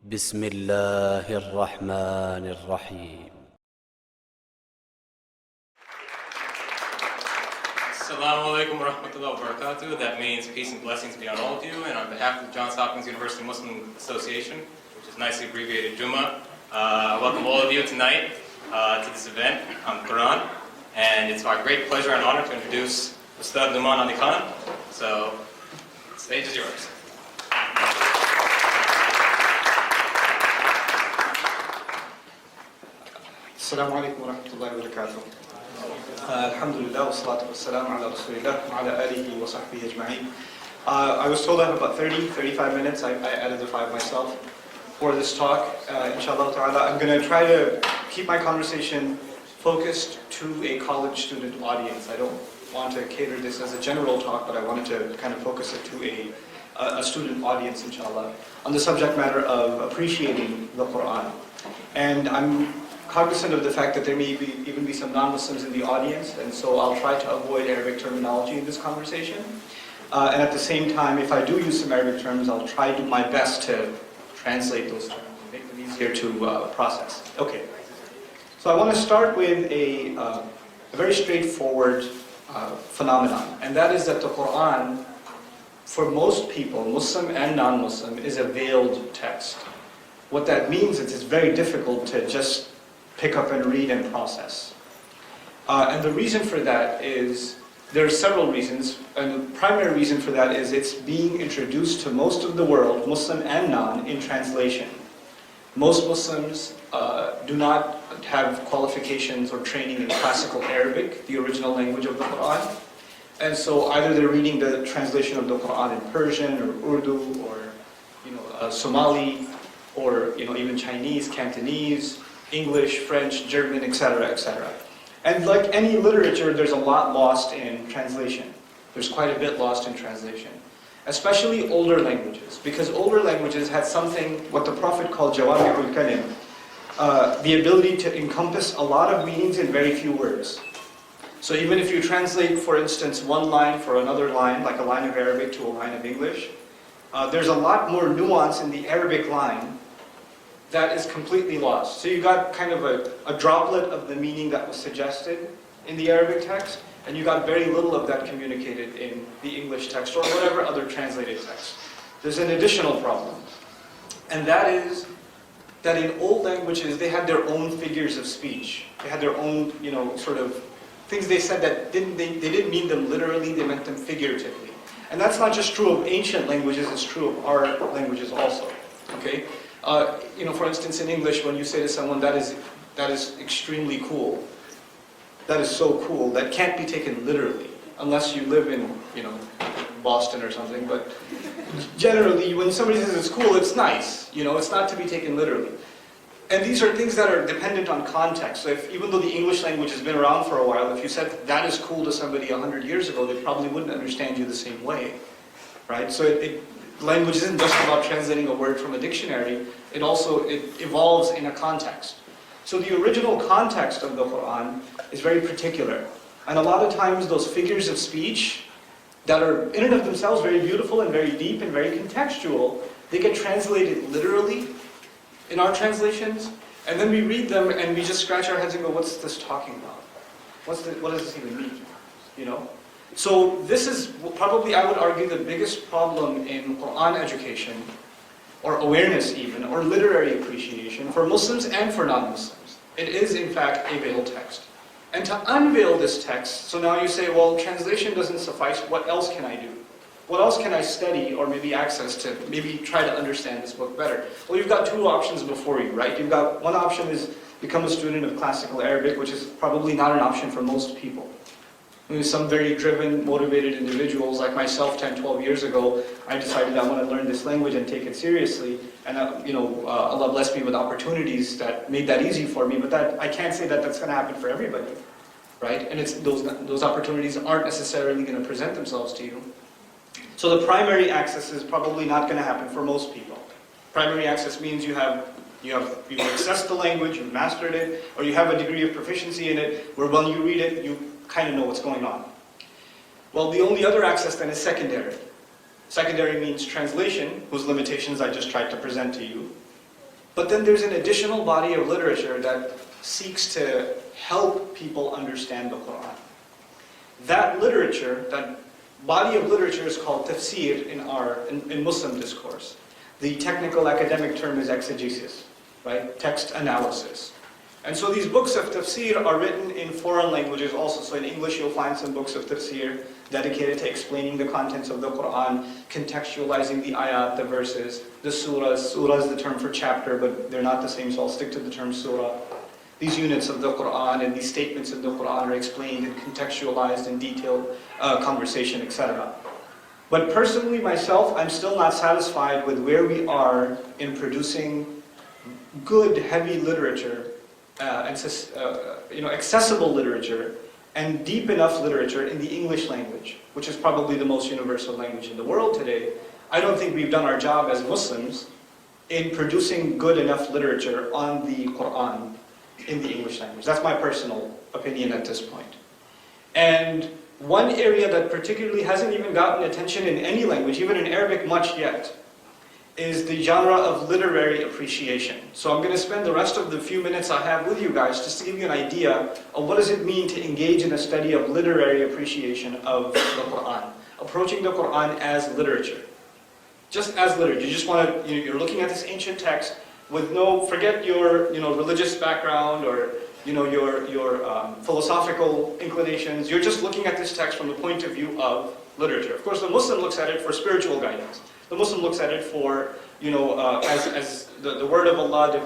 بسم الله الرحمن الرحيم. Assalamu alaikum wa rahmatullahi wa barakatuh. That means peace and blessings be on all of you. And on behalf of the Johns Hopkins University Muslim Association, which is nicely abbreviated Juma, I welcome all of you tonight to this event on Qu'ran. And it's my great pleasure and honor to introduce Ustad Nouman Ali Khan. So, the stage is yours. Assalamu alaikum wa rahmatullahi wa barakatuh. Alhamdulillah wa salatu wa salam ala rasulillah wa ala alihi wa sahbihi ajma'in. I was told I have about 35 minutes. I added the 5 myself for this talk. Inshallah ta'ala, I'm going to try to keep my conversation focused to a college student audience. I don't want to cater this as a general talk, but I wanted to kind of focus it to a student audience, inshallah, on the subject matter of appreciating the Quran. And I'm cognizant of the fact that there may even be some non-Muslims in the audience, and so I'll try to avoid Arabic terminology in this conversation. And at the same time, if I do use some Arabic terms, I'll try to do my best to translate those terms and make them easier to process. Okay. So I want to start with a very straightforward phenomenon, and that is that the Quran, for most people, Muslim and non-Muslim, is a veiled text. What that means is it's very difficult to just pick up and read and process. And the reason for that is, there are several reasons, and the primary reason for that is it's being introduced to most of the world, Muslim and non, in translation. Most Muslims do not have qualifications or training in classical Arabic, the original language of the Quran. And so either they're reading the translation of the Quran in Persian or Urdu or Somali or even Chinese, Cantonese, English, French, German, etc., etc. And like any literature, there's a lot lost in translation. There's quite a bit lost in translation. Especially older languages, because older languages had something, what the Prophet called jawami'ul kalim, the ability to encompass a lot of meanings in very few words. So even if you translate, for instance, one line for another line, like a line of Arabic to a line of English, there's a lot more nuance in the Arabic line that is completely lost. So you got kind of a droplet of the meaning that was suggested in the Arabic text, and you got very little of that communicated in the English text or whatever other translated text. There's an additional problem, and that is that in old languages they had their own figures of speech. They had their own, sort of things they said that they didn't mean them literally, they meant them figuratively. And that's not just true of ancient languages, it's true of our languages also. Okay? For instance, in English, when you say to someone, that is extremely cool, that is so cool, that can't be taken literally, unless you live in, Boston or something, but generally, when somebody says it's cool, it's nice, it's not to be taken literally. And these are things that are dependent on context. So even though the English language has been around for a while, if you said that is cool to somebody 100 years ago, they probably wouldn't understand you the same way, right? So language isn't just about translating a word from a dictionary, it evolves in a context. So the original context of the Quran is very particular. And a lot of times those figures of speech that are in and of themselves very beautiful and very deep and very contextual, they get translated literally in our translations, and then we read them and we just scratch our heads and go, what's this talking about? What does this even mean? So this is probably, I would argue, the biggest problem in Quran education, or awareness even, or literary appreciation for Muslims and for non-Muslims. It is in fact a veiled text. And to unveil this text, so now you say, well, translation doesn't suffice, what else can I do? What else can I study or maybe access to maybe try to understand this book better? Well, you've got 2 options before you, right? You've got one option is become a student of classical Arabic, which is probably not an option for most people. Some very driven, motivated individuals like myself 10, 12 years ago, I decided I want to learn this language and take it seriously. And Allah blessed me with opportunities that made that easy for me, but I can't say that that's going to happen for everybody, right? And those opportunities aren't necessarily going to present themselves to you. So the primary access is probably not going to happen for most people. Primary access means you've accessed the language, you've mastered it, or you have a degree of proficiency in it, where when you read it, you kind of know what's going on. Well, the only other access then is secondary. Secondary means translation, whose limitations I just tried to present to you. But then there's an additional body of literature that seeks to help people understand the Quran. That literature, that body of literature is called tafsir in Muslim discourse. The technical academic term is exegesis, right? Text analysis. And so these books of tafsir are written in foreign languages also. So in English you'll find some books of tafsir dedicated to explaining the contents of the Quran, contextualizing the ayat, the verses, the surahs. Surah is the term for chapter, but they're not the same, so I'll stick to the term surah. These units of the Quran and these statements of the Quran are explained and contextualized in detailed conversation, etc. But personally, myself, I'm still not satisfied with where we are in producing good, heavy literature, accessible literature, and deep enough literature in the English language, which is probably the most universal language in the world today. I don't think we've done our job as Muslims in producing good enough literature on the Quran in the English language. That's my personal opinion at this point. And one area that particularly hasn't even gotten attention in any language, even in Arabic much yet, is the genre of literary appreciation. So I'm going to spend the rest of the few minutes I have with you guys just to give you an idea of what does it mean to engage in a study of literary appreciation of the Quran. Approaching the Quran as literature. Just as literature. You just want to, you're looking at this ancient text with forget your religious background or your philosophical inclinations. You're just looking at this text from the point of view of literature. Of course, the Muslim looks at it for spiritual guidance. The Muslim looks at it for, as the word of Allah, the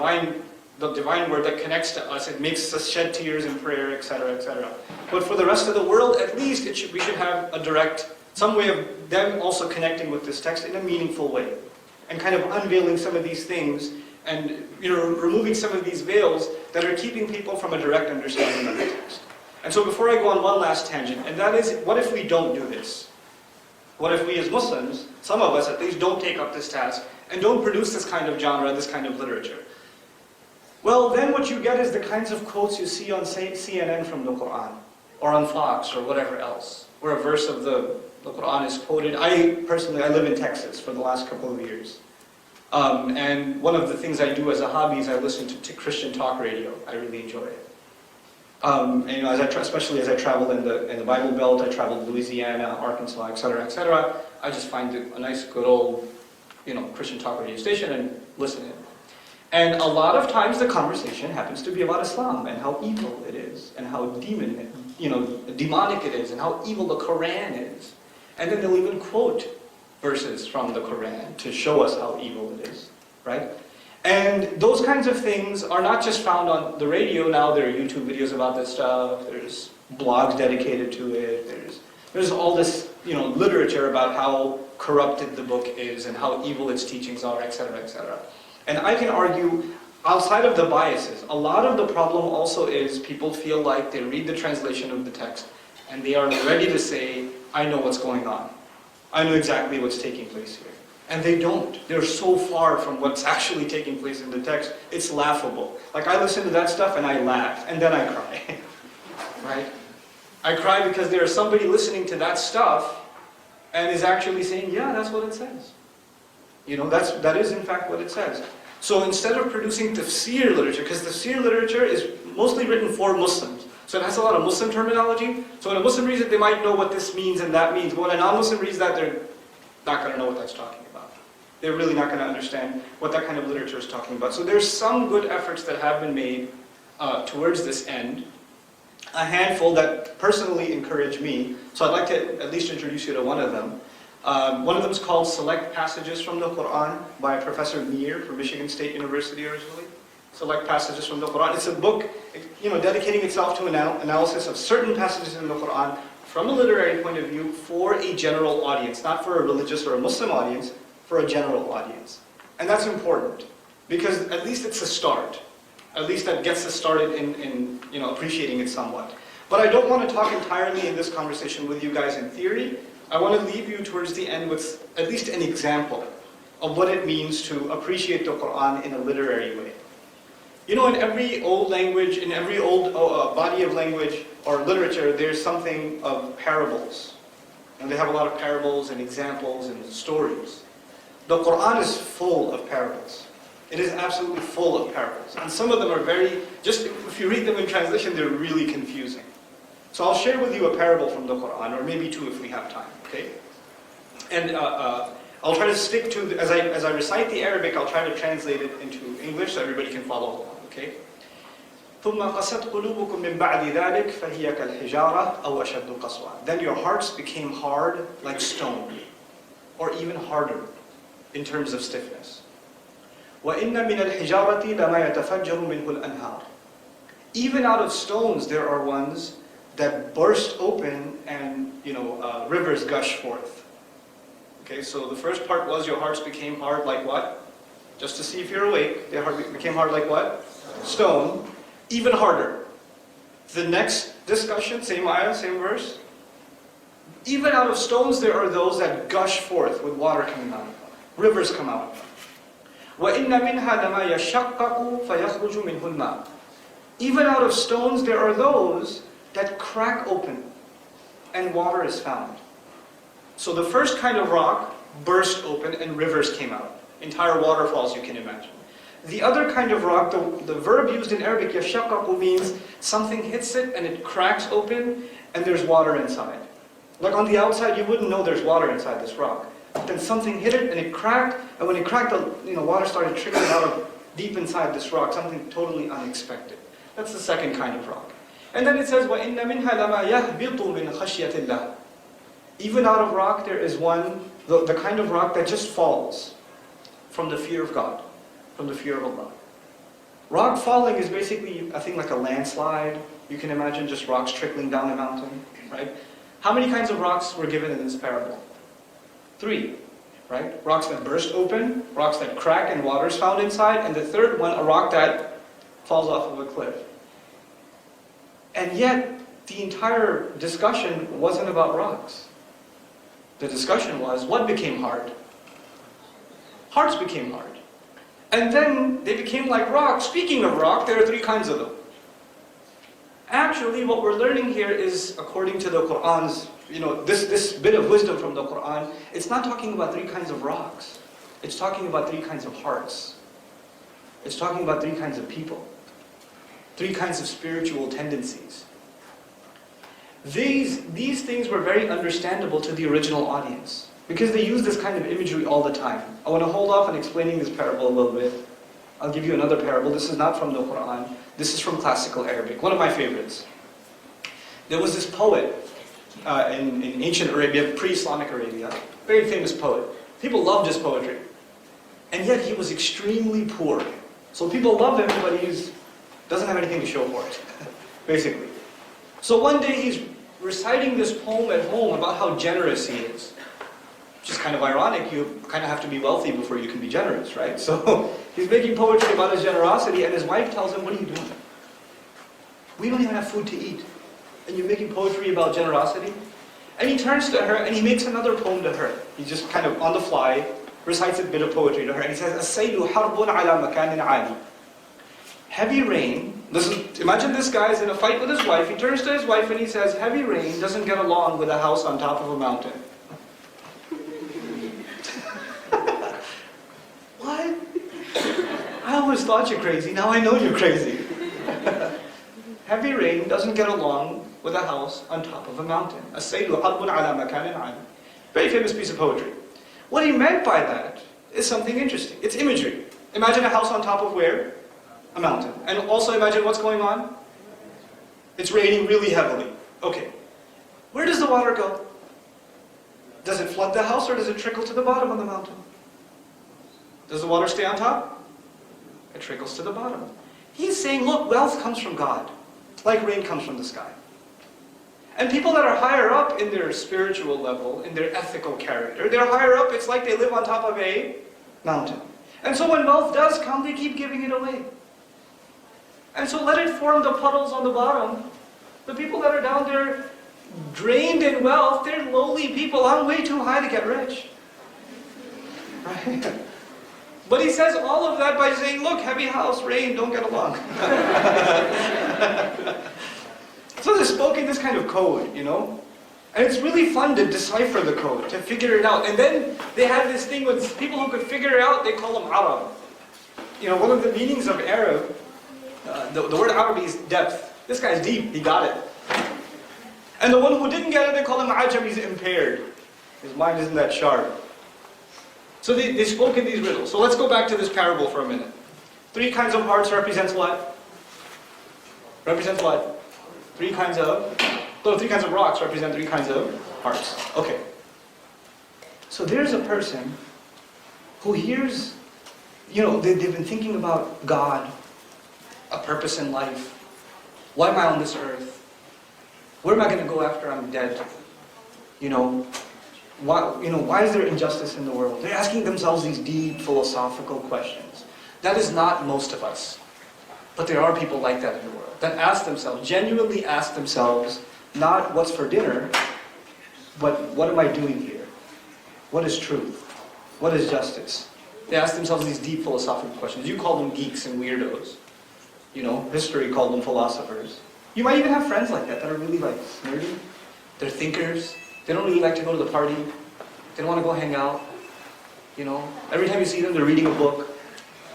divine word that connects to us. It makes us shed tears in prayer, etc., etc. But for the rest of the world, at least we should have some way of them also connecting with this text in a meaningful way, and kind of unveiling some of these things and removing some of these veils that are keeping people from a direct understanding of the text. And so before I go on one last tangent, and that is, what if we don't do this? What if we as Muslims, some of us at least, don't take up this task and don't produce this kind of genre, this kind of literature? Well, then what you get is the kinds of quotes you see on CNN from the Quran, or on Fox, or whatever else, where a verse of the Quran is quoted. I live in Texas for the last couple of years. And one of the things I do as a hobby is I listen to Christian talk radio. I really enjoy it. And especially as I travel in the Bible Belt, I travel to Louisiana, Arkansas, etc., I just find a nice, good old, Christian talk radio station and listen in. And a lot of times the conversation happens to be about Islam and how evil it is, and how demonic it is, and how evil the Quran is. And then they'll even quote verses from the Quran to show us how evil it is, right? And those kinds of things are not just found on the radio. Now there are YouTube videos about this stuff. There's blogs dedicated to it. There's all this, literature about how corrupted the book is and how evil its teachings are, etc., etc. And I can argue, outside of the biases, a lot of the problem also is people feel like they read the translation of the text and they are ready to say, I know what's going on. I know exactly what's taking place here. And they don't. They're so far from what's actually taking place in the text, it's laughable. Like, I listen to that stuff and I laugh, and then I cry. Right? I cry because there's somebody listening to that stuff and is actually saying, yeah, that's what it says. That is in fact what it says. So instead of producing tafsir literature, because tafsir literature is mostly written for Muslims, so it has a lot of Muslim terminology. So when a Muslim reads it, they might know what this means and that means. But when a non-Muslim reads that, they're not going to know what that's talking about. They're really not going to understand what that kind of literature is talking about. So there's some good efforts that have been made towards this end. A handful that personally encourage me. So I'd like to at least introduce you to one of them. One of them is called Select Passages from the Quran by Professor Mir from Michigan State University originally. Select Passages from the Quran. It's a book, dedicating itself to analysis of certain passages in the Quran from a literary point of view for a general audience, not for a religious or a Muslim audience, for a general audience. And that's important, because at least it's a start. At least that gets us started in appreciating it somewhat. But I don't want to talk entirely in this conversation with you guys in theory. I want to leave you towards the end with at least an example of what it means to appreciate the Quran in a literary way. In every old language, in every old body of language or literature, there's something of parables. And they have a lot of parables and examples and stories. The Quran is full of parables. It is absolutely full of parables. And some of them are just if you read them in translation, they're really confusing. So I'll share with you a parable from the Quran, or maybe two if we have time, okay? And I'll try to stick to, as I recite the Arabic, I'll try to translate it into English so everybody can follow along, okay? ثُمَّ قَسَتْ قُلُوبُكُم مِّن بَعْدِ ذَلِكَ فَهِيَ كَالْحِجَارَةِ أَوْ أَشَدُّ قَسْوَةً. Then your hearts became hard like stone, or even harder in terms of stiffness. وَإِنَّ مِنَ الْحِجَارَةِ لَمَا يَتَفَجَّرُ مِنْهُ الْأَنْهَارُ. Even out of stones there are ones that burst open and rivers gush forth. Okay, so the first part was your hearts became hard like what? Just to see if you're awake. Their heart became hard like what? Stone. Even harder. The next discussion, same ayah, same verse. Even out of stones there are those that gush forth with water coming out. Rivers come out. وَإِنَّ مِنْهَا لَمَا يَشَقَّقُ فَيَخْرُجُ مِنْهُ الْمَاءُ. Even out of stones there are those that crack open and water is found. So the first kind of rock burst open and rivers came out. Entire waterfalls you can imagine. The other kind of rock, the verb used in Arabic, yashaqqaqu, means something hits it and it cracks open and there's water inside. Like on the outside you wouldn't know there's water inside this rock. But then something hit it and it cracked, and when it cracked, the water started trickling out of deep inside this rock, something totally unexpected. That's the second kind of rock. And then it says, وَإِنَّ مِنْهَا لَمَا يَهْبِطُ مِنْ خَشْيَةِ اللَّهِ. Even out of rock there is one, the kind of rock that just falls from the fear of God, from the fear of Allah. Rock falling is basically, I think, like a landslide. You can imagine just rocks trickling down a mountain, right? How many kinds of rocks were given in this parable? 3, right? Rocks that burst open, rocks that crack and water is found inside, and the third one, a rock that falls off of a cliff. And yet, the entire discussion wasn't about rocks. The discussion was, what became hard? Hearts became hard. And then they became like rocks. Speaking of rock, there are 3 kinds of them. Actually, what we're learning here is, according to the Quran's, this bit of wisdom from the Quran, it's not talking about 3 kinds of rocks. It's talking about 3 kinds of hearts. It's talking about 3 kinds of people. 3 kinds of spiritual tendencies. These things were very understandable to the original audience, because they use this kind of imagery all the time. I want to hold off on explaining this parable a little bit. I'll give you another parable. This is not from the Quran. This is from classical Arabic. One of my favorites. There was this poet in ancient Arabia, pre-Islamic Arabia, very famous poet. People loved his poetry. And yet he was extremely poor. So people love him, but he doesn't have anything to show for it, basically. So one day he's reciting this poem at home about how generous he is. Which is kind of ironic. You kind of have to be wealthy before you can be generous, right? So he's making poetry about his generosity, and his wife tells him, what are you doing? We don't even have food to eat. And you're making poetry about generosity? And he turns to her and he makes another poem to her. He just kind of on the fly recites a bit of poetry to her, and he says, "As-saylu harbun ala makanin ali." Heavy rain. Imagine this guy is in a fight with his wife. He turns to his wife and he says, heavy rain doesn't get along with a house on top of a mountain. What? I always thought you're crazy. Now I know you're crazy. Heavy rain doesn't get along with a house on top of a mountain. As-saylu harbun ala makanin ali. Very famous piece of poetry. What he meant by that is something interesting. It's imagery. Imagine a house on top of where? A mountain. And also imagine what's going on. It's raining really heavily. Okay. Where does the water go? Does it flood the house or does it trickle to the bottom of the mountain? Does the water stay on top? It trickles to the bottom. He's saying, look, wealth comes from God, like rain comes from the sky. And people that are higher up in their spiritual level, in their ethical character, they're higher up, it's like they live on top of a mountain. And so when wealth does come, they keep giving it away. And so let it form the puddles on the bottom. The people that are down there, drained in wealth, they're lowly people. I'm way too high to get rich. Right? But he says all of that by saying, look, heavy house, rain, don't get along. So they spoke in this kind of code, you know? And it's really fun to decipher the code, to figure it out. And then they had this thing with people who could figure it out, they call them Arab. one of the meanings of Arab, the word Arabic is depth. This guy's deep, he got it. And the one who didn't get it, they call him ajam, he's impaired. His mind isn't that sharp. So they spoke in these riddles. So let's go back to this parable for a minute. 3 kinds of hearts represents what? Represents what? 3 kinds of rocks represent 3 kinds of hearts. Okay. So there's a person who hears, they've been thinking about God, a purpose in life. Why am I on this earth? Where am I going to go after I'm dead? Why is there injustice in the world? They're asking themselves these deep philosophical questions. That is not most of us. But there are people like that in the world that genuinely ask themselves, not what's for dinner, but what am I doing here? What is truth? What is justice? They ask themselves these deep philosophical questions. You call them geeks and weirdos. History called them philosophers. You might even have friends like that are really nerdy. They're thinkers. They don't really like to go to the party. They don't want to go hang out. Every time you see them, they're reading a book.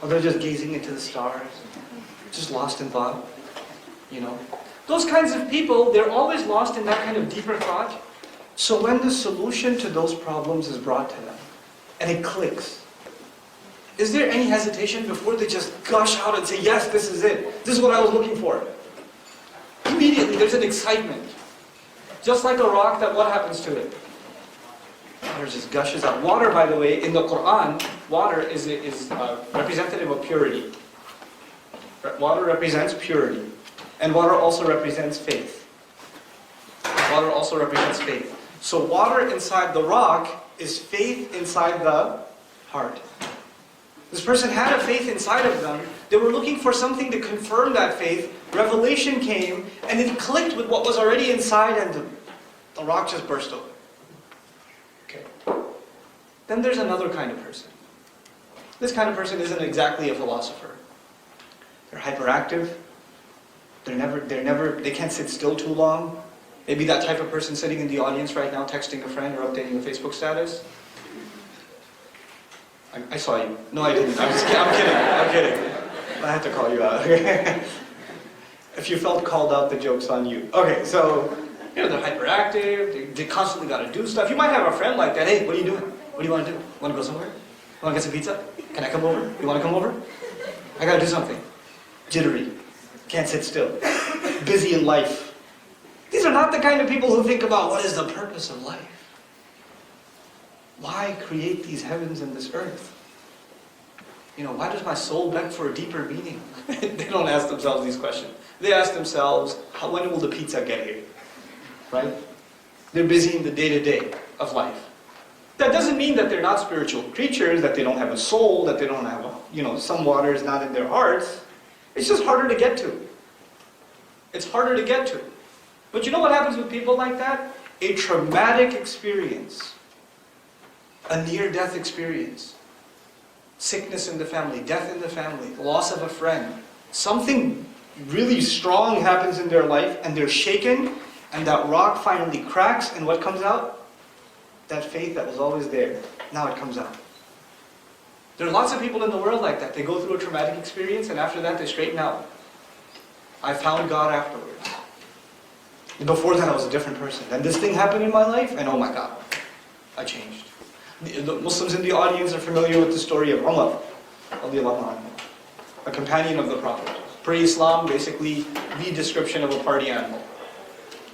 Or they're just gazing into the stars. Just lost in thought. Those kinds of people, they're always lost in that kind of deeper thought. So when the solution to those problems is brought to them, and it clicks, is there any hesitation before they just gush out and say, yes, this is it. This is what I was looking for. Immediately, there's an excitement. Just like a rock, what happens to it? Water just gushes out. Water, by the way, in the Quran, water is representative of purity. Water represents purity. And water also represents faith. Water also represents faith. So water inside the rock is faith inside the heart. This person had a faith inside of them. They were looking for something to confirm that faith. Revelation came, and it clicked with what was already inside, and the rock just burst open. Okay. Then there's another kind of person. This kind of person isn't exactly a philosopher. They're hyperactive. They can't sit still too long. Maybe that type of person sitting in the audience right now, texting a friend or updating a Facebook status. I saw you. No, I didn't. I'm kidding. I had to call you out. If you felt called out, the joke's on you. Okay, so, they're hyperactive. They constantly got to do stuff. You might have a friend like that. Hey, what are you doing? What do you want to do? Want to go somewhere? Want to get some pizza? Can I come over? You want to come over? I got to do something. Jittery. Can't sit still. Busy in life. These are not the kind of people who think about what is the purpose of life. Why create these heavens and this earth? Why does my soul beg for a deeper meaning? They don't ask themselves these questions. They ask themselves, when will the pizza get here? Right? They're busy in the day-to-day of life. That doesn't mean that they're not spiritual creatures, that they don't have a soul, that they don't have some water is not in their hearts. It's just harder to get to. It's harder to get to. But you know what happens with people like that? A traumatic experience. A near-death experience. Sickness in the family, death in the family, loss of a friend. Something really strong happens in their life and they're shaken, and that rock finally cracks, and what comes out? That faith that was always there. Now it comes out. There are lots of people in the world like that. They go through a traumatic experience and after that they straighten out. I found God afterwards. Before that I was a different person. Then this thing happened in my life and oh my God, I changed. The Muslims in the audience are familiar with the story of Umar, a companion of the Prophet. Pre-Islam, basically the description of a party animal.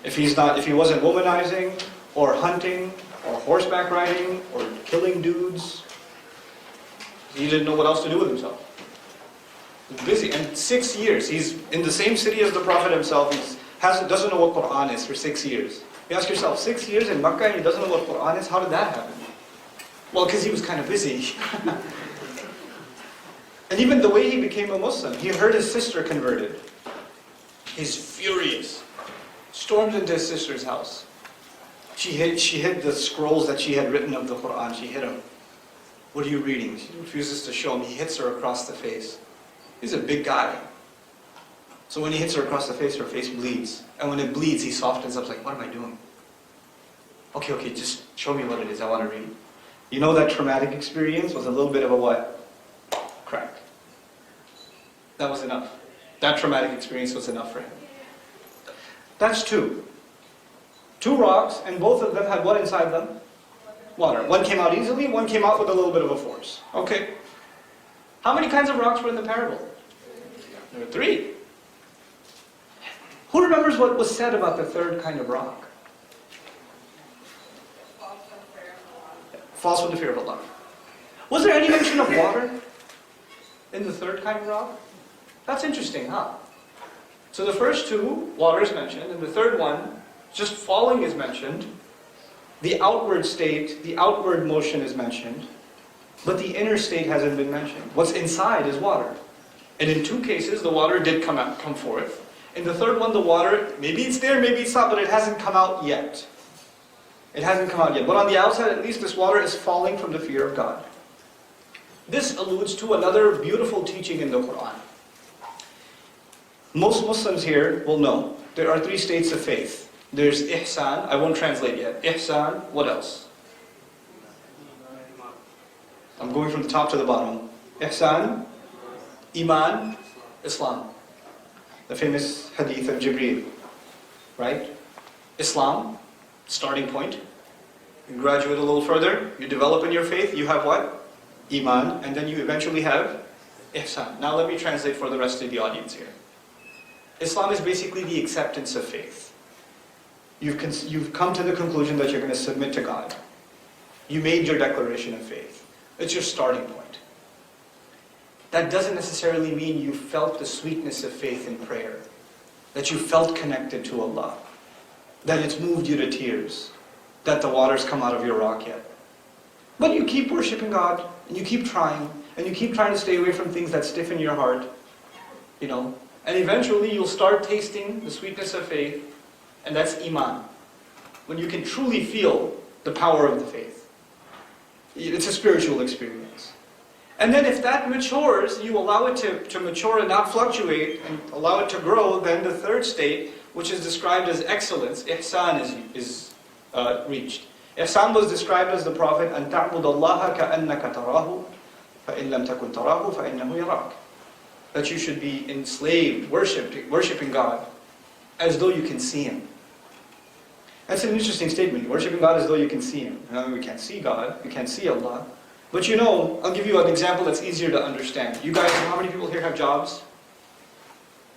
If he wasn't womanizing, or hunting, or horseback riding, or killing dudes, he didn't know what else to do with himself. He was busy, and 6 years, he's in the same city as the Prophet himself, doesn't know what Quran is for 6 years. You ask yourself, 6 years in Makkah and he doesn't know what Quran is? How did that happen? Well, because he was kind of busy. And even the way he became a Muslim, he heard his sister converted. He's furious. Stormed into his sister's house. She hid the scrolls that she had written of the Quran. She hid them. What are you reading? She refuses to show him. He hits her across the face. He's a big guy. So when he hits her across the face, her face bleeds. And when it bleeds, he softens up like, what am I doing? Okay, just show me what it is. I want to read. You know that traumatic experience was a little bit of a what? Crack. That was enough. That traumatic experience was enough for him. That's two. Two rocks, and both of them had what inside them? Water. One came out easily, one came out with a little bit of a force. Okay. How many kinds of rocks were in the parable? There were three. Who remembers what was said about the third kind of rock? False with the fear of Allah. Was there any mention of water in the third kind of rock? That's interesting, huh? So the first two, water is mentioned, and the third one, just falling is mentioned. The outward state, the outward motion is mentioned, but the inner state hasn't been mentioned. What's inside is water. And in two cases, the water did come forth. In the third one, the water, maybe it's there, maybe it's not, but it hasn't come out yet. It hasn't come out yet. But on the outside, at least, this water is falling from the fear of God. This alludes to another beautiful teaching in the Quran. Most Muslims here will know there are three states of faith. There's ihsan, I won't translate yet. Ihsan, what else? I'm going from the top to the bottom. Ihsan, Iman, Islam. The famous hadith of Jibreel. Right? Islam, starting point. You graduate a little further, you develop in your faith, you have what? Iman, and then you eventually have ihsan. Now let me translate for the rest of the audience here. Islam is basically the acceptance of faith. You've come to the conclusion that you're going to submit to God. You made your declaration of faith. It's your starting point. That doesn't necessarily mean you felt the sweetness of faith in prayer, that you felt connected to Allah, that it's moved you to tears, that the water's come out of your rock yet. But you keep worshiping God, and you keep trying to stay away from things that stiffen your heart, and eventually you'll start tasting the sweetness of faith, and that's Iman. When you can truly feel the power of the faith. It's a spiritual experience. And then if that matures, you allow it to mature and not fluctuate, and allow it to grow, then the third state, which is described as excellence, ihsan, is reached. Ihsan was described as the Prophet, أَن تَعْبُدَ اللَّهَ كَأَنَّكَ تَرَاهُ فَإِن لَمْ تَكُنْ تَرَاهُ فَإِنَّهُ يَرَاكَ. That you should be enslaved, worshipping God, as though you can see Him. That's an interesting statement, worshipping God as though you can see Him. We can't see God, we can't see Allah. But I'll give you an example that's easier to understand. You guys, how many people here have jobs?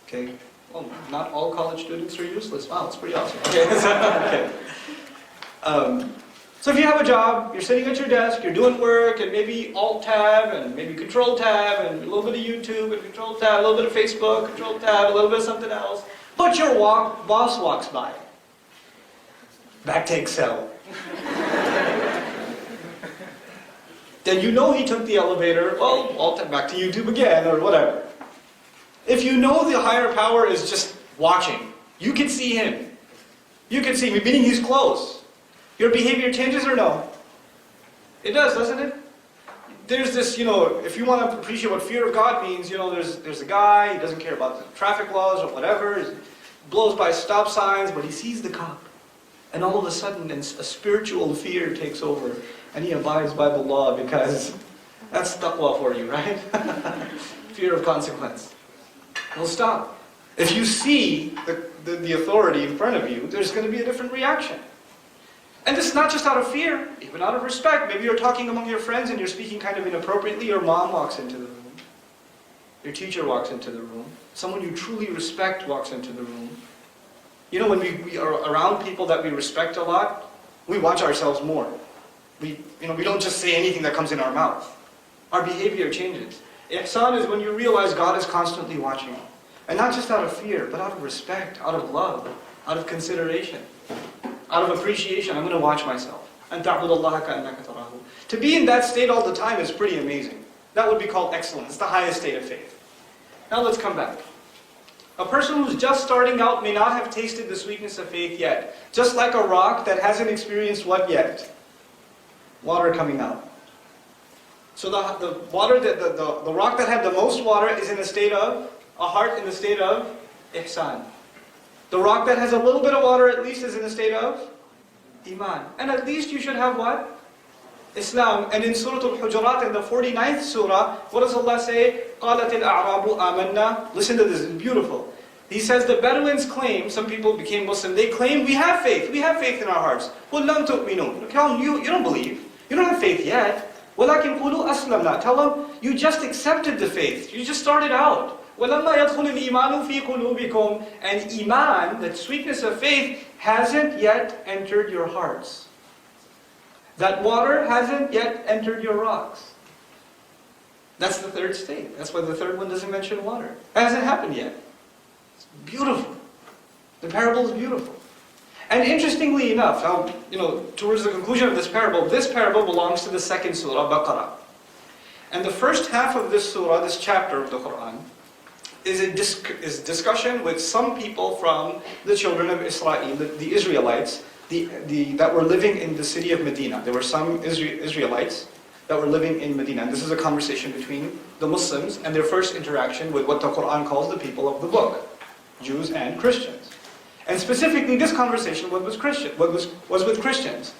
Okay. Well, not all college students are useless. Wow, that's pretty awesome. Okay. So if you have a job, you're sitting at your desk, you're doing work, and maybe Alt-Tab, and maybe Control-Tab, and a little bit of YouTube, and Control-Tab, a little bit of Facebook, Control-Tab, a little bit of something else. But your boss walks by. Back to Excel. Then you know he took the elevator, Alt-Tab, back to YouTube again, or whatever. If you know the higher power is just watching, you can see him. You can see him, meaning he's close. Your behavior changes or no? It does, doesn't it? There's this, if you want to appreciate what fear of God means, there's a guy, he doesn't care about the traffic laws or whatever, he blows by stop signs, but he sees the cop. And all of a sudden, a spiritual fear takes over, and he abides by the law because that's taqwa for you, right? Fear of consequence. Well, stop. If you see the authority in front of you, there's going to be a different reaction. And this is not just out of fear, even out of respect. Maybe you're talking among your friends and you're speaking kind of inappropriately. Your mom walks into the room. Your teacher walks into the room. Someone you truly respect walks into the room. When we are around people that we respect a lot, we watch ourselves more. We don't just say anything that comes in our mouth. Our behavior changes. Ihsan is when you realize God is constantly watching you. And not just out of fear, but out of respect, out of love, out of consideration, out of appreciation. I'm going to watch myself. And تَعْبُدَ اللَّهَ كَأَنَّكَ تَرَاهُ. To be in that state all the time is pretty amazing. That would be called excellence. It's the highest state of faith. Now let's come back. A person who's just starting out may not have tasted the sweetness of faith yet. Just like a rock that hasn't experienced what yet? Water coming out. So the rock that had the most water is in a state of, a heart in the state of ihsan. The rock that has a little bit of water at least is in a state of iman. And at least you should have what? Islam. And in Surah Al-Hujurat, in the 49th surah, what does Allah say? قَالَتِ الْأَعْرَابُ آمَنَّا. Listen to this, it's beautiful. He says the Bedouins claim, some people became Muslim, they claim we have faith in our hearts. قُلْ لَمْ تُؤْمِنُوا. You don't believe, you don't have faith yet. وَلَكِنْ قُولُوا أَسْلَمْنَا. Tell them, you just accepted the faith, you just started out. وَلَمَّا يَدْخُلِ الْإِيمَانُ فِي قُلُوبِكُمْ. And Iman, that sweetness of faith, hasn't yet entered your hearts. That water hasn't yet entered your rocks. That's the third state. That's why the third one doesn't mention water. It hasn't happened yet. It's beautiful. The parable is beautiful. And interestingly enough, towards the conclusion of this parable belongs to the second surah, Baqarah. And the first half of this surah, this chapter of the Quran, is discussion with some people from the children of Israel, the Israelites, that were living in the city of Medina. There were some Israelites that were living in Medina. And this is a conversation between the Muslims and their first interaction with what the Quran calls the people of the book, Jews and Christians. And specifically, this conversation was with Christians.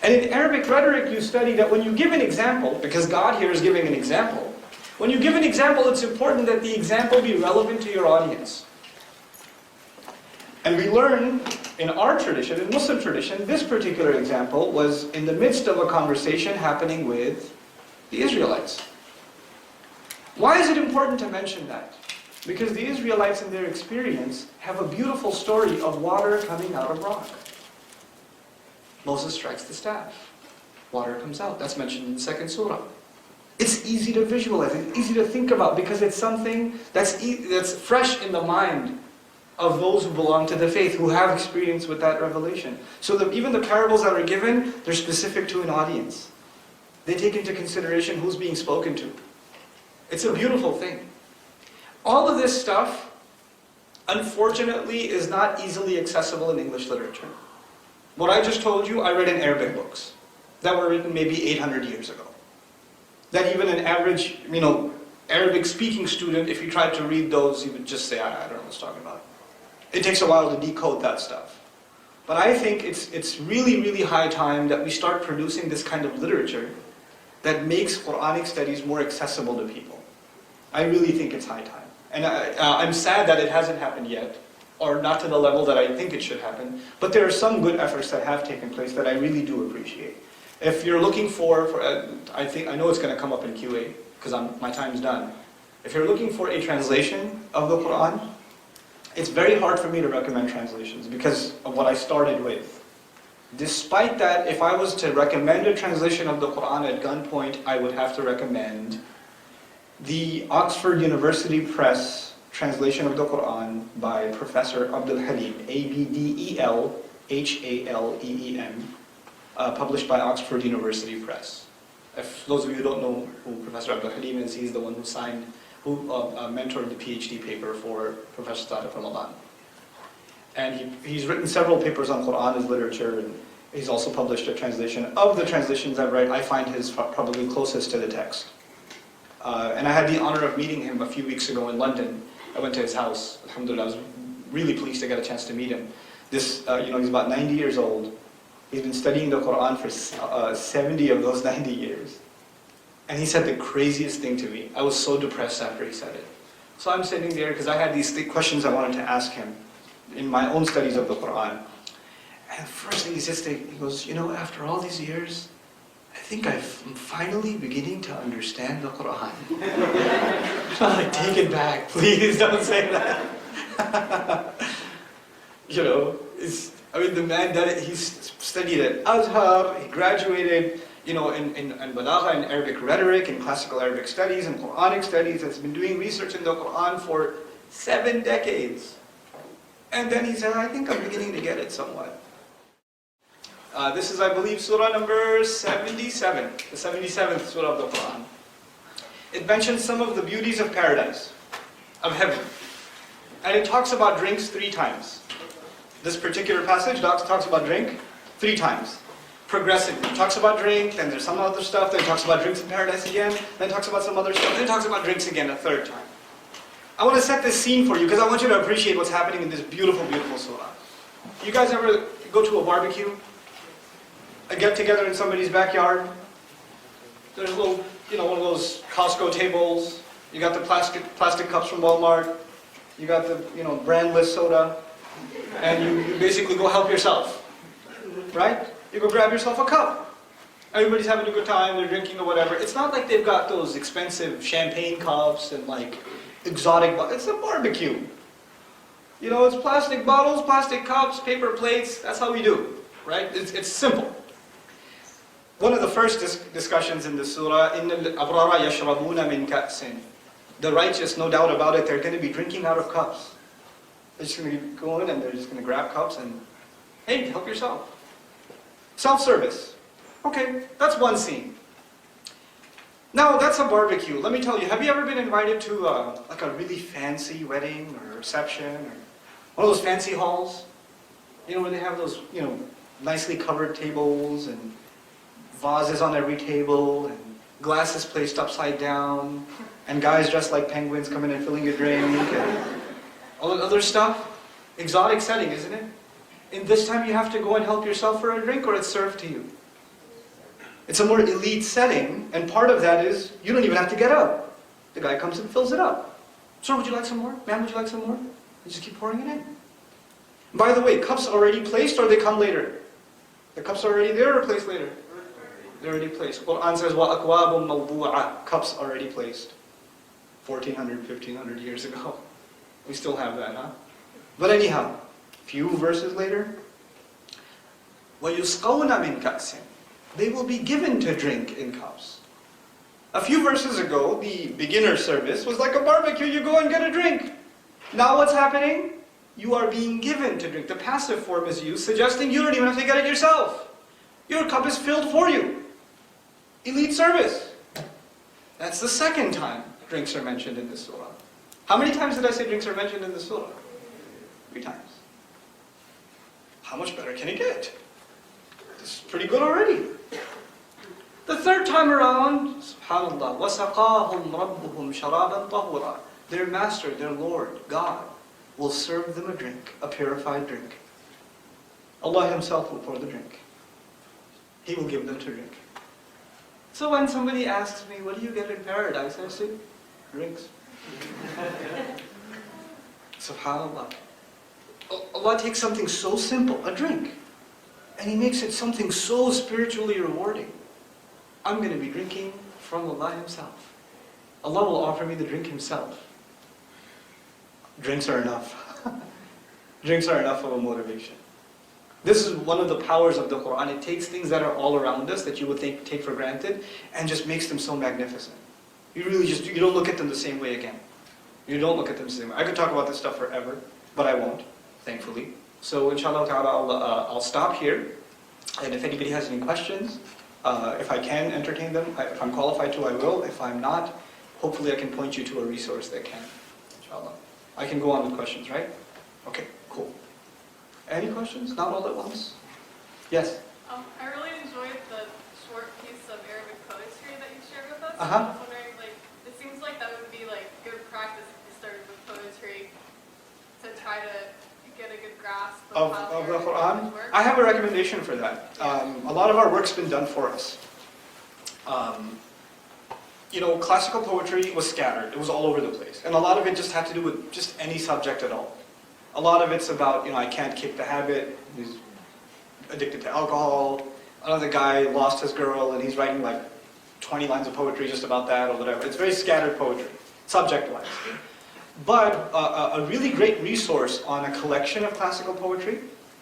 And in Arabic rhetoric, you study that when you give an example, because God here is giving an example, when you give an example, it's important that the example be relevant to your audience. And we learn in our tradition, in Muslim tradition, this particular example was in the midst of a conversation happening with the Israelites. Why is it important to mention that? Because the Israelites in their experience have a beautiful story of water coming out of rock. Moses strikes the staff. Water comes out. That's mentioned in the second surah. It's easy to visualize, it's easy to think about because it's something that's fresh in the mind of those who belong to the faith, who have experience with that revelation. So even the parables that are given, they're specific to an audience. They take into consideration who's being spoken to. It's a beautiful thing. All of this stuff, unfortunately, is not easily accessible in English literature. What I just told you, I read in Arabic books that were written maybe 800 years ago. That even an average, Arabic-speaking student, if you tried to read those, he would just say, I don't know what he's talking about. It takes a while to decode that stuff. But I think it's really, really high time that we start producing this kind of literature that makes Quranic studies more accessible to people. I really think it's high time. And I'm sad that it hasn't happened yet, or not to the level that I think it should happen. But there are some good efforts that have taken place that I really do appreciate. If you're looking I know it's going to come up in QA, because my time's done. If you're looking for a translation of the Quran, it's very hard for me to recommend translations because of what I started with. Despite that, if I was to recommend a translation of the Quran at gunpoint, I would have to recommend the Oxford University Press translation of the Quran by Professor Abdul Halim, Abdelhalem, published by Oxford University Press. If those of you who don't know who Professor Abdul Halim is, he's the one who mentored the PhD paper for Professor Tariq Ramadan. And he's written several papers on Quran as literature, and he's also published a translation. Of the translations I've read, I find his probably closest to the text. And I had the honor of meeting him a few weeks ago in London. I went to his house. Alhamdulillah, I was really pleased to get a chance to meet him. He's about 90 years old. He's been studying the Quran for 70 of those 90 years. And he said the craziest thing to me. I was so depressed after he said it. So I'm sitting there because I had these questions I wanted to ask him in my own studies of the Quran. And the first thing he says, he goes, after all these years, I think I'm finally beginning to understand the Quran. I'm like, take it back, please don't say that. The man did it, he's studied at Azhar, he graduated, in Balagha, in Arabic rhetoric, in classical Arabic studies, and Quranic studies, has been doing research in the Quran for 7 decades. And then he said, I think I'm beginning to get it somewhat. This is, I believe, surah number 77, the 77th surah of the Quran. It mentions some of the beauties of paradise, of heaven. And it talks about drinks 3 times. This particular passage talks about drink 3 times. Progressively. It talks about drink, then there's some other stuff, then it talks about drinks in paradise again, then it talks about some other stuff, then it talks about drinks again a 3rd time. I want to set this scene for you because I want you to appreciate what's happening in this beautiful, beautiful surah. You guys ever go to a barbecue? A get together in somebody's backyard? There's a little, one of those Costco tables. You got the plastic cups from Walmart. You got the, brandless soda. And you basically go help yourself. Right? You go grab yourself a cup. Everybody's having a good time, they're drinking or whatever. It's not like they've got those expensive champagne cups and like exotic, it's a barbecue. It's plastic bottles, plastic cups, paper plates, that's how we do, right? It's simple. One of the first discussions in the surah, إِنَّ الْأَبْرَارَ يَشْرَبُونَ مِنْ كَأْسٍ. The righteous, no doubt about it, they're going to be drinking out of cups. They're just going to go in and they're just going to grab cups and, hey, help yourself. Self-service. Okay, that's one scene. Now, that's a barbecue. Let me tell you, have you ever been invited to like a really fancy wedding or reception or one of those fancy halls? Where they have those, nicely covered tables and vases on every table and glasses placed upside down and guys dressed like penguins coming and filling your drink and all that other stuff? Exotic setting, isn't it? In this time you have to go and help yourself for a drink or it's served to you. It's a more elite setting, and part of that is you don't even have to get up. The guy comes and fills it up. Sir, would you like some more? Ma'am, would you like some more? You just keep pouring it in. By the way, cups already placed or they come later? The cups are already there or placed later? They're already placed. Quran says, وَأَكْوَابٌ مَوْضُوعَةٌ. Cups already placed. 1,400, 1,500 years ago. We still have that, huh? But anyhow, few verses later, وَيُسْقَوْنَ مِنْ كَأْسٍ. They will be given to drink in cups. A few verses ago, the beginner service was like a barbecue, you go and get a drink. Now what's happening? You are being given to drink. The passive form is used, suggesting you don't even have to get it yourself. Your cup is filled for you. Elite service. That's the second time drinks are mentioned in this surah. How many times did I say drinks are mentioned in this surah? 3 times. How much better can it get? This is pretty good already. The third time around, subhanallah, وَسَقَاهُمْ رَبُّهُمْ شَرَابًا طَهُورًا. Their master, their Lord, God, will serve them a drink, a purified drink. Allah Himself will pour the drink. He will give them to drink. So when somebody asks me, what do you get in paradise? I say, drinks. Subhanallah. Allah takes something so simple, a drink, and He makes it something so spiritually rewarding. I'm going to be drinking from Allah Himself. Allah will offer me the drink Himself. Drinks are enough. Drinks are enough of a motivation. This is one of the powers of the Quran. It takes things that are all around us that you would take for granted and just makes them so magnificent. You really you don't look at them the same way again. You don't look at them the same way. I could talk about this stuff forever, but I won't, thankfully. So inshallah ta'ala, I'll stop here. And if anybody has any questions, if I can entertain them, if I'm qualified to, I will. If I'm not, hopefully I can point you to a resource that can, inshallah. I can go on with questions, right? Okay, cool. Any questions? Not all at once? Yes? I really enjoyed the short piece of Arabic poetry that you shared with us. Uh-huh. I was wondering, it seems like that would be good practice if you started with poetry to try to get a good grasp Of the Quran? I have a recommendation for that. A lot of our work's been done for us. Classical poetry was scattered. It was all over the place. And a lot of it just had to do with just any subject at all. A lot of it's about, I can't kick the habit. He's addicted to alcohol. Another guy lost his girl and he's writing 20 lines of poetry just about that or whatever. It's very scattered poetry, subject-wise. But a really great resource on a collection of classical poetry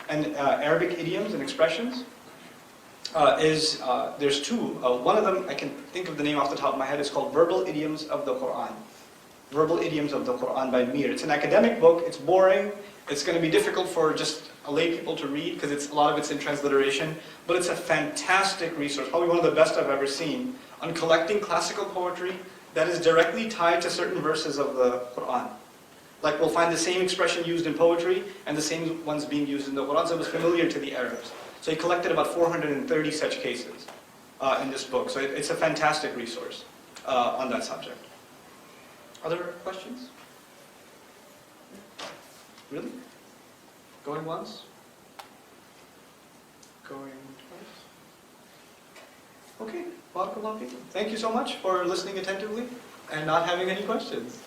and Arabic idioms and expressions there's 2. One of them, I can think of the name off the top of my head, is called Verbal Idioms of the Quran. Verbal Idioms of the Quran by Mir. It's an academic book, it's boring, it's going to be difficult for just lay people to read because a lot of it's in transliteration, but it's a fantastic resource, probably one of the best I've ever seen, on collecting classical poetry that is directly tied to certain verses of the Quran. We'll find the same expression used in poetry and the same ones being used in the Quran, so it was familiar to the Arabs. So he collected about 430 such cases in this book. So it's a fantastic resource on that subject. Other questions? Really? Going once? Going twice? Okay, barakallahu feekum. Thank you so much for listening attentively and not having any questions.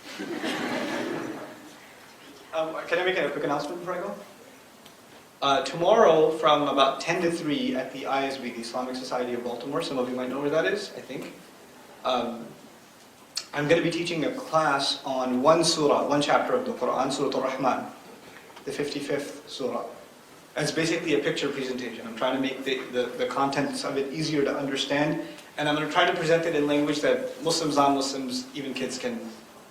Can I make a quick announcement before I go? Tomorrow from about 10 to 3 at the ISB, the Islamic Society of Baltimore, some of you might know where that is, I think. I'm going to be teaching a class on one surah, one chapter of the Quran, Surah Al-Rahman, the 55th surah. It's basically a picture presentation. I'm trying to make the contents of it easier to understand, and I'm going to try to present it in language that Muslims, non-Muslims, even kids can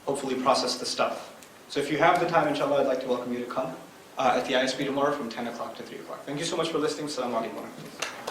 hopefully process the stuff. So if you have the time, inshallah, I'd like to welcome you to come at the ISB tomorrow from 10 o'clock to 3 o'clock. Thank you so much for listening. Assalamu alaikum wa rahmatullah.